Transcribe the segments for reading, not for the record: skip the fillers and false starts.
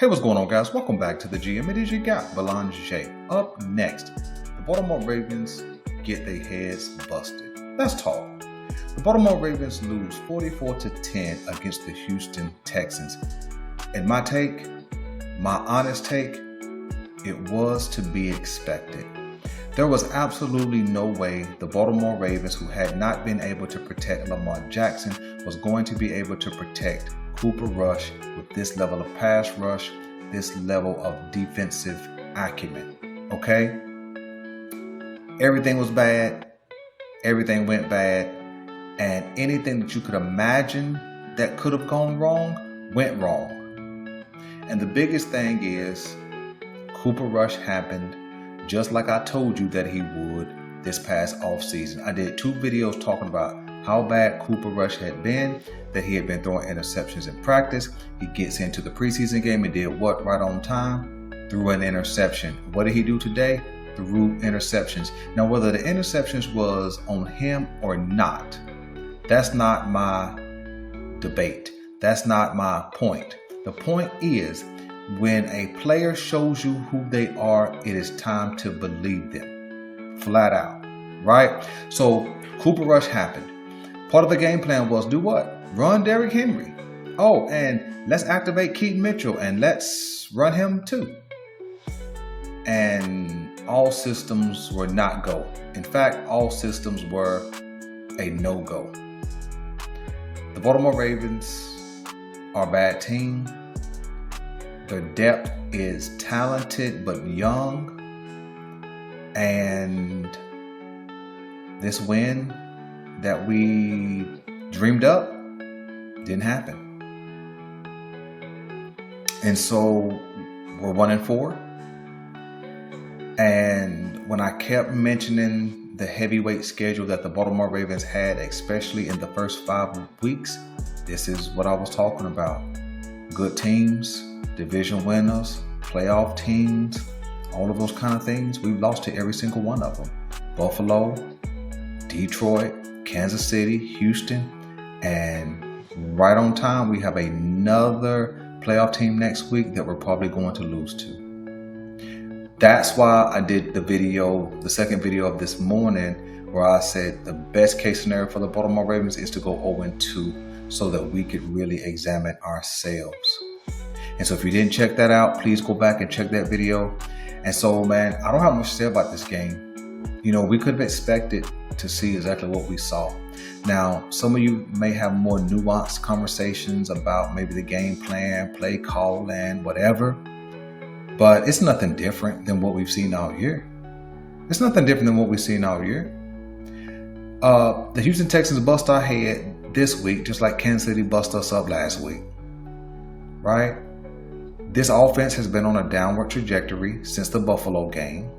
Hey, what's going on, guys? Welcome back to the GM. It is your guy, BLOWOUT. Up next, the Baltimore Ravens get their heads busted. Let's talk. The Baltimore Ravens lose 44-10 against the Houston Texans. And my honest take, it was to be expected. There was absolutely no way the Baltimore Ravens, who had not been able to protect Lamar Jackson, was going to be able to protect Cooper Rush with this level of pass rush, this level of defensive acumen. Okay? Everything was bad. Everything went bad. And anything that you could imagine that could have gone wrong, went wrong. And the biggest thing is, Cooper Rush happened just like I told you that he would this past offseason. I did 2 videos talking about how bad Cooper Rush had been, that he had been throwing interceptions in practice. He gets into the preseason game and did what right on time? Threw an interception. What did he do today? Threw interceptions. Now, whether the interceptions was on him or not, that's not my debate. That's not my point. The point is, when a player shows you who they are, it is time to believe them. Flat out. Right? So Cooper Rush happened. Part of the game plan was do what? Run Derrick Henry. Oh, and let's activate Keaton Mitchell and let's run him too. And all systems were not go. In fact, all systems were a no-go. The Baltimore Ravens are a bad team. Their depth is talented but young. And this win that we dreamed up didn't happen. And so we're 1-4. And when I kept mentioning the heavyweight schedule that the Baltimore Ravens had, especially in the first 5 weeks, this is what I was talking about. Good teams, division winners, playoff teams, all of those kind of things. We've lost to every single one of them. Buffalo, Detroit, Kansas City, Houston, and right on time, we have another playoff team next week that we're probably going to lose to. That's why I did the second video of this morning, where I said the best case scenario for the Baltimore Ravens is to go 0-2 so that we could really examine ourselves. And so if you didn't check that out, please go back and check that video. And so, man, I don't have much to say about this game. You know, we could have expected to see exactly what we saw. Now, some of you may have more nuanced conversations about maybe the game plan, play call, and whatever. But it's nothing different than what we've seen all year. It's nothing different than what we've seen all year. The Houston Texans bust our head this week, just like Kansas City bust us up last week. Right? This offense has been on a downward trajectory since the Buffalo game.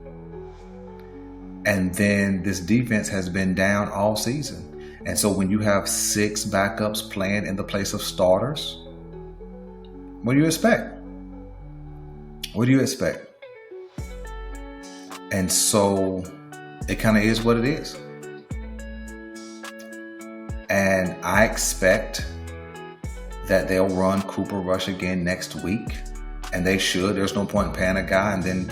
And then this defense has been down all season. And so when you have 6 backups playing in the place of starters, what do you expect? What do you expect? And so it kind of is what it is. And I expect that they'll run Cooper Rush again next week. And they should. There's no point in paying a guy and then,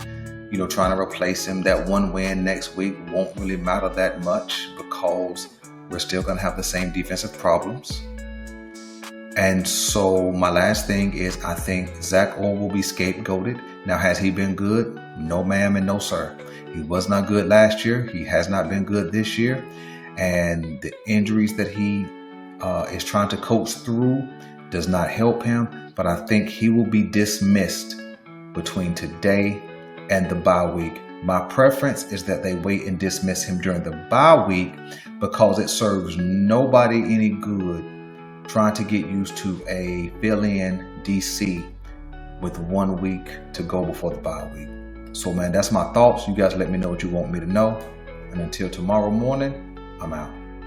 trying to replace him. That one win next week won't really matter that much because we're still going to have the same defensive problems. And so my last thing is, I think Zach Orr will be scapegoated. Now, has he been good? No, ma'am, and no, sir. He was not good last year. He has not been good this year. And the injuries that he is trying to coach through does not help him. But I think he will be dismissed between today and the bye week. My preference is that they wait and dismiss him during the bye week because it serves nobody any good trying to get used to a fill-in DC with 1 week to go before the bye week. So, man, that's my thoughts. You guys let me know what you want me to know. And until tomorrow morning, I'm out.